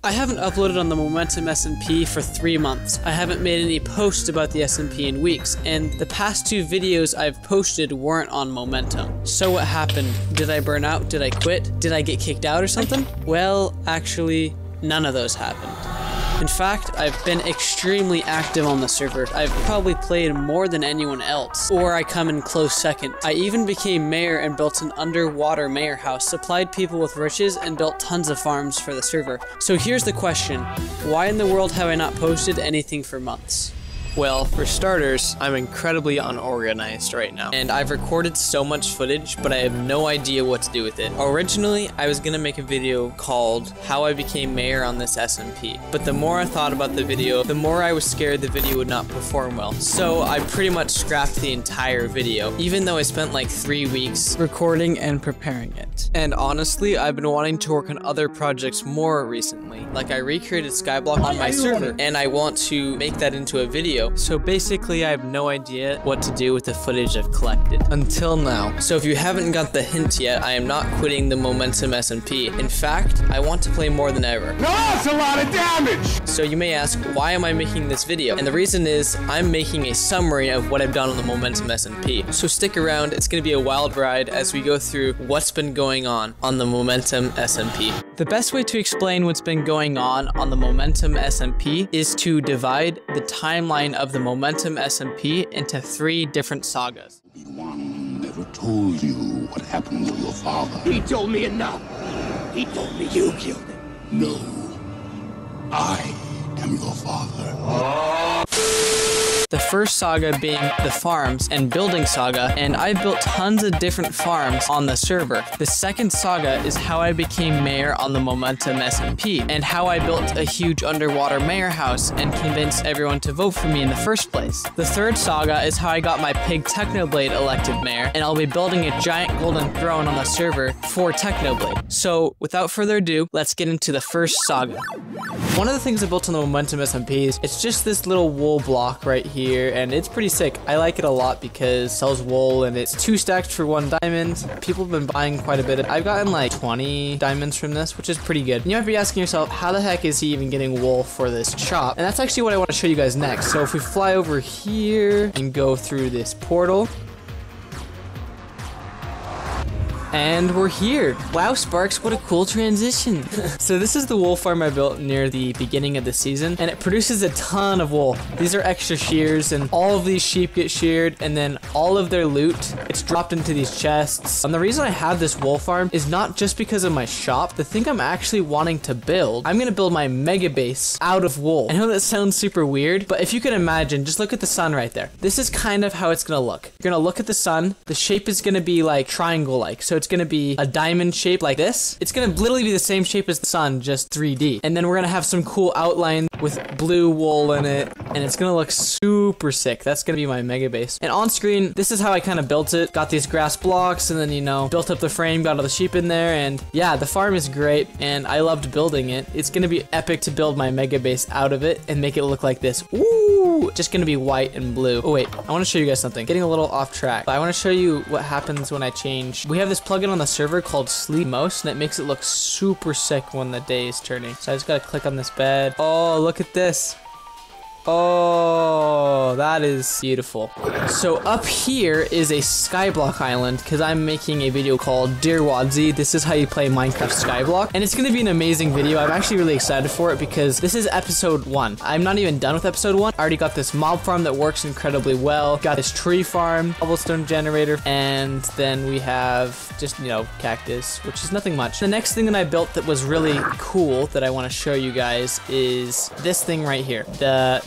I haven't uploaded on the Momentum SMP for 3 months. I haven't made any posts about the SMP in weeks, and the past 2 videos I've posted weren't on Momentum. So what happened? Did I burn out? Did I quit? Did I get kicked out or something? Well, actually, none of those happened. In fact, I've been extremely active on the server. I've probably played more than anyone else, or I come in close second. I even became mayor and built an underwater mayor house, supplied people with riches, and built tons of farms for the server. So here's the question, why in the world have I not posted anything for months? Well, for starters, I'm incredibly unorganized right now, and I've recorded so much footage, but I have no idea what to do with it. Originally, I was gonna make a video called How I Became Mayor on this SMP, but the more I thought about the video, the more I was scared the video would not perform well. So I pretty much scrapped the entire video, even though I spent like 3 weeks recording and preparing it. And honestly, I've been wanting to work on other projects more recently. Like I recreated Skyblock on my server, and I want to make that into a video. So basically, I have no idea what to do with the footage I've collected until now. So if you haven't got the hint yet, I am not quitting the Momentum SMP. In fact, I want to play more than ever. Now that's a lot of damage! So you may ask, why am I making this video? And the reason is, I'm making a summary of what I've done on the Momentum SMP. So stick around, it's going to be a wild ride as we go through what's been going on the Momentum SMP. The best way to explain what's been going on the Momentum SMP is to divide the timeline of the Momentum SMP into 3 different sagas. One never told you what happened to your father. He told me enough. He told me you killed him. No. I am your father. The first saga being the farms and building saga, and I've built tons of different farms on the server. The second saga is how I became mayor on the Momentum SMP, and how I built a huge underwater mayor house and convinced everyone to vote for me in the first place. The third saga is how I got my pig Technoblade elected mayor, and I'll be building a giant golden throne on the server for Technoblade. So without further ado, let's get into the first saga. One of the things I built on the Momentum SMP is it's just this little wool block right here, and it's pretty sick. I like it a lot because it sells wool and it's 2 stacks for 1 diamond. People have been buying quite a bit. I've gotten like 20 diamonds from this, which is pretty good. And you might be asking yourself, how the heck is he even getting wool for this shop? And that's actually what I want to show you guys next. So if we fly over here and go through this portal, and we're here. Wow, Sparks, what a cool transition. So this is the wool farm I built near the beginning of the season, and it produces a ton of wool. These are extra shears, and all of these sheep get sheared, and then all of their loot, it's dropped into these chests. And the reason I have this wool farm is not just because of my shop. The thing I'm actually wanting to build, I'm gonna build my mega base out of wool. I know that sounds super weird, but if you can imagine, just look at the sun right there. This is kind of how it's gonna look. You're gonna look at the sun, the shape is gonna be like triangle-like, so it's gonna be a diamond shape like this. It's gonna literally be the same shape as the sun, just 3D. And then we're gonna have some cool outline with blue wool in it, and it's gonna look super sick. That's gonna be my mega base. And on screen, this is how I kind of built it. Got these grass blocks, and then, you know, built up the frame, got all the sheep in there, and yeah, the farm is great, and I loved building it. It's gonna be epic to build my mega base out of it and make it look like this. Ooh, just gonna be white and blue. Oh wait, I wanna show you guys something. Getting a little off track, but I wanna show you what happens when I change. We have this plugin on the server called Sleep Most, and it makes it look super sick when the day is turning. So I just gotta click on this bed. Oh, look at this. Oh, that is beautiful. So up here is a skyblock island because I'm making a video called Dear Wadzi, this is how you play Minecraft Skyblock. And it's going to be an amazing video. I'm actually really excited for it because this is episode 1. I'm not even done with episode 1. I already got this mob farm that works incredibly well. Got this tree farm, cobblestone generator, and then we have just, you know, cactus, which is nothing much. The next thing that I built that was really cool that I want to show you guys is this thing right here.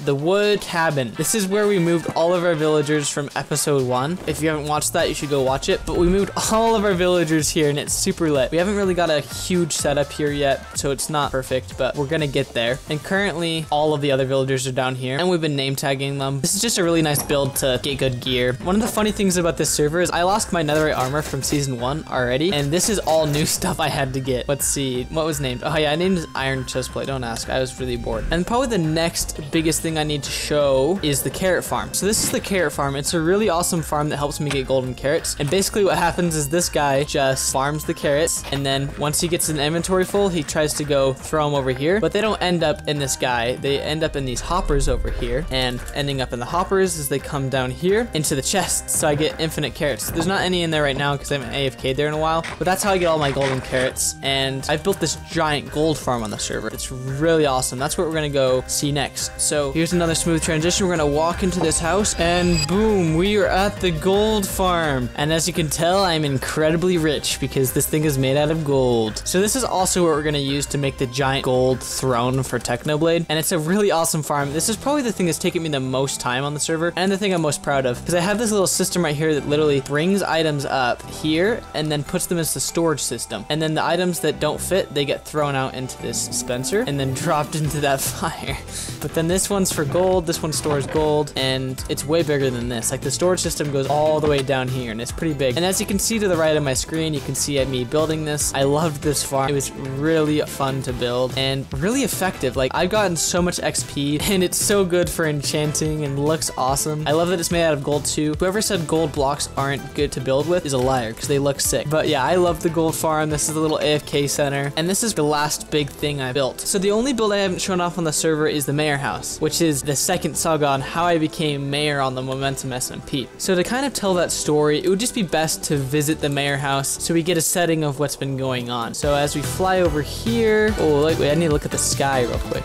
The wood cabin. This is where we moved all of our villagers from episode 1. If you haven't watched that, you should go watch it. But we moved all of our villagers here, and it's super lit. We haven't really got a huge setup here yet, so it's not perfect, but we're gonna get there. And currently, all of the other villagers are down here, and we've been name tagging them. This is just a really nice build to get good gear. One of the funny things about this server is I lost my netherite armor from season 1 already, and this is all new stuff I had to get. Let's see, what was named? Oh yeah, I named it iron chestplate. Don't ask, I was really bored. And probably the next biggest thing I need to show is the carrot farm. So this is the carrot farm. It's a really awesome farm that helps me get golden carrots. And basically what happens is this guy just farms the carrots, and then once he gets an inventory full, he tries to go throw them over here, but they don't end up in this guy. They end up in these hoppers over here, and ending up in the hoppers is they come down here into the chests, so I get infinite carrots. There's not any in there right now because I haven't AFK'd there in a while, but that's how I get all my golden carrots. And I've built this giant gold farm on the server. It's really awesome. That's what we're gonna go see next. So here's another smooth transition. We're gonna walk into this house, and boom, we are at the gold farm. And as you can tell, I'm incredibly rich because this thing is made out of gold. So this is also what we're gonna use to make the giant gold throne for Technoblade, and it's a really awesome farm. This is probably the thing that's taken me the most time on the server, and the thing I'm most proud of, because I have this little system right here that literally brings items up here and then puts them into the storage system, and then the items that don't fit, they get thrown out into this dispenser and then dropped into that fire. But then this one's for gold, this one stores gold, and it's way bigger than this. Like, the storage system goes all the way down here, and it's pretty big. And as you can see to the right of my screen, you can see me building this. I loved this farm. It was really fun to build and really effective. Like, I've gotten so much XP, and it's so good for enchanting and looks awesome. I love that it's made out of gold too. Whoever said gold blocks aren't good to build with is a liar, because they look sick. But yeah, I love the gold farm. This is the little AFK center, and this is the last big thing I built. So the only build I haven't shown off on the server is the mayor house, which is the second saga on how I became mayor on the Momentum SMP. So to kind of tell that story, it would just be best to visit the mayor house so we get a setting of what's been going on. So as we fly over here, oh wait, I need to look at the sky real quick.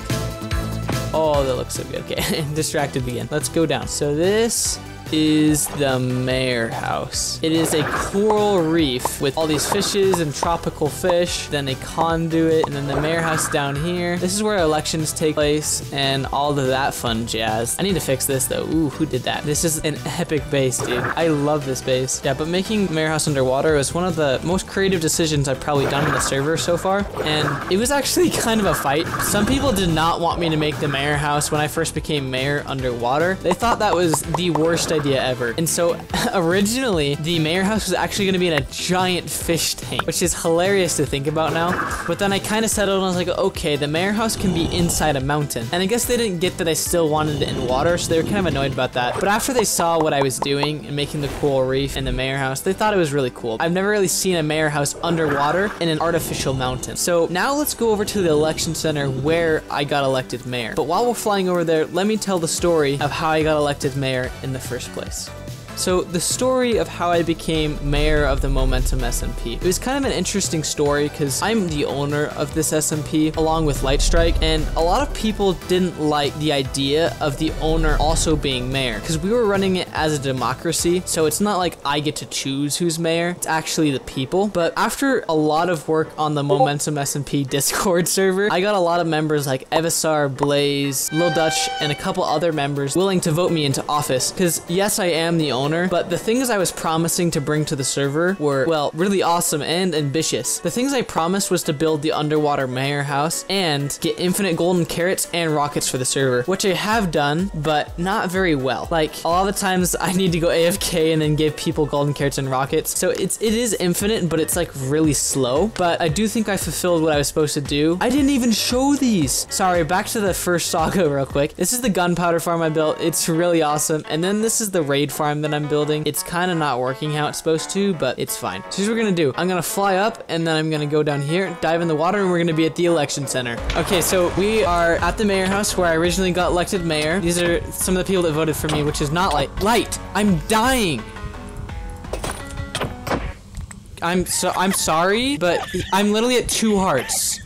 Oh, that looks so good. Okay, distracted again. Let's go down. So this is the mayor house. It is a coral reef with all these fishes and tropical fish, then a conduit, and then the mayor house down here. This is where elections take place and all of that fun jazz. I need to fix this though. Ooh, who did that? This is an epic base, dude. I love this base. Yeah, but making mayor house underwater was one of the most creative decisions I've probably done on the server so far, and it was actually kind of a fight. Some people did not want me to make the mayor house when I first became mayor underwater. They thought that was the worst idea ever. And so originally the mayor house was actually going to be in a giant fish tank, which is hilarious to think about now. But then I kind of settled and I was like, okay, the mayor house can be inside a mountain. And I guess they didn't get that I still wanted it in water, so they were kind of annoyed about that. But after they saw what I was doing and making the coral reef and the mayor house, they thought it was really cool. I've never really seen a mayor house underwater in an artificial mountain. So now let's go over to the election center where I got elected mayor. But while we're flying over there, let me tell the story of how I got elected mayor in the first place. So the story of how I became mayor of the Momentum SMP. It was kind of an interesting story because I'm the owner of this SMP along with Lightstrike, and a lot of people didn't like the idea of the owner also being mayor because we were running it as a democracy, so it's not like I get to choose who's mayor, it's actually the people. But after a lot of work on the Momentum SMP Discord server, I got a lot of members like Evisar, Blaze, Lil Dutch, and a couple other members willing to vote me into office because yes, I am the owner, but the things I was promising to bring to the server were, well, really awesome and ambitious. The things I promised was to build the underwater mayor house and get infinite golden carrots and rockets for the server, which I have done, but not very well. Like, a lot of the times I need to go AFK and then give people golden carrots and rockets. So it is infinite, but it's like really slow. But I do think I fulfilled what I was supposed to do. I didn't even show these. Sorry, back to the first saga real quick. This is the gunpowder farm I built. It's really awesome. And then this is the raid farm that I'm building. It's kind of not working how it's supposed to, but it's fine. So here's what we're gonna do. I'm gonna fly up and then I'm gonna go down here, dive in the water, and we're gonna be at the election center. Okay, so we are at the mayor house where I originally got elected mayor. These are some of the people that voted for me, which is not light. I'm dying. I'm sorry, but I'm literally at 2 hearts.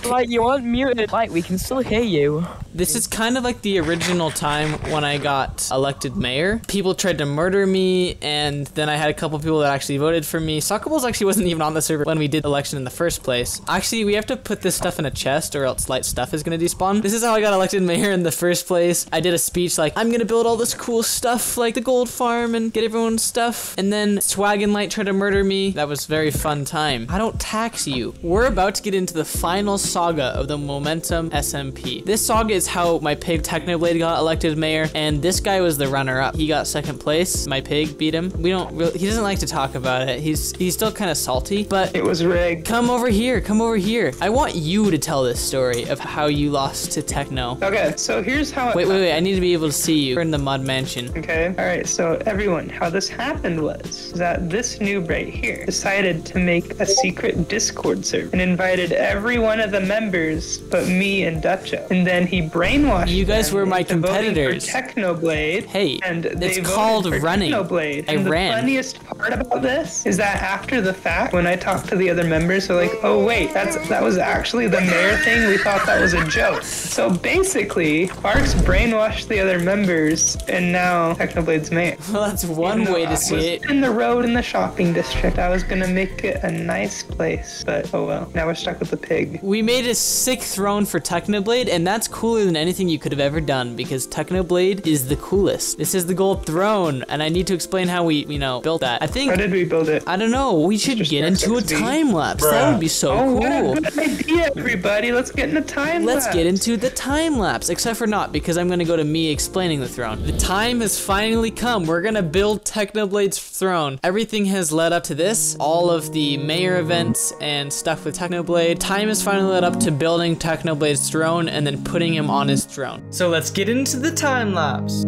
Like, you aren't muted. Like, we can still hear you. This is kind of like the original time when I got elected mayor. People tried to murder me, and then I had a couple people that actually voted for me. Sockables actually wasn't even on the server when we did the election in the first place. Actually, we have to put this stuff in a chest or else light stuff is gonna despawn. This is how I got elected mayor in the first place. I did a speech like, I'm gonna build all this cool stuff like the gold farm and get everyone's stuff. And then Swag and Light tried to murder me. That was a very fun time. I don't tax you. We're about to get into the final saga of the Momentum SMP. This saga is is how my pig Technoblade got elected mayor, and this guy was the runner-up. He got second place. My pig beat him. We don't really, he doesn't like to talk about it. He's still kind of salty, but it was rigged. Come over here. Come over here. I want you to tell this story of how you lost to Techno. Okay, so here's how it Wait. I need to be able to see you. We're in the mud mansion. Okay, all right, so everyone, how this happened was that this noob right here decided to make a secret Discord server and invited every one of the members but me and Dutcho. And then he brainwashed You guys were my competitors. For Technoblade. Hey, and they it's called for running. Technoblade. I and ran. The funniest part about this is that after the fact, when I talked to the other members, they're like, oh wait, that was actually the mayor thing. We thought that was a joke. So basically, Sparks brainwashed the other members, and now Technoblade's mayor. Well, that's one way to see it. In the road in the shopping district, I was gonna make it a nice place, but oh well. Now we're stuck with the pig. We made a sick throne for Technoblade, and that's cooler than anything you could have ever done because Technoblade is the coolest. This is the gold throne, and I need to explain how we, built that. I think. How did we build it? I don't know. We should get into a time lapse. That would be so cool. What a good idea, everybody. Let's get in a time lapse. Let's get into the time lapse, except for not because I'm gonna go to me explaining the throne. The time has finally come. We're gonna build Technoblade's throne. Everything has led up to this. All of the mayor events and stuff with Technoblade. Time has finally led up to building Technoblade's throne and then putting him on his throne. So let's get into the time lapse.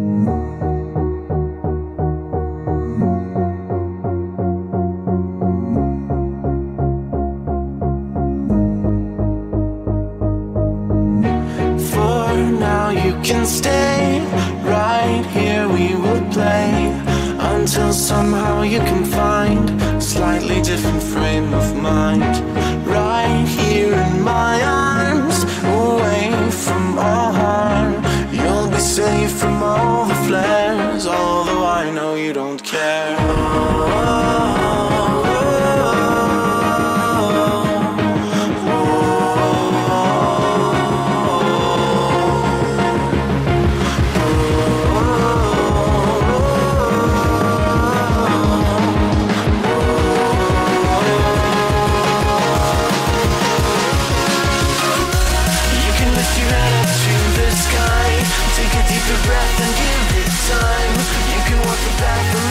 You can stay right here, we will play until somehow you can find a slightly different frame of mind. Right here in my arms, away from all harm. You'll be safe from all the flares, although I know you don't care. Breath and give it time. You can walk it back.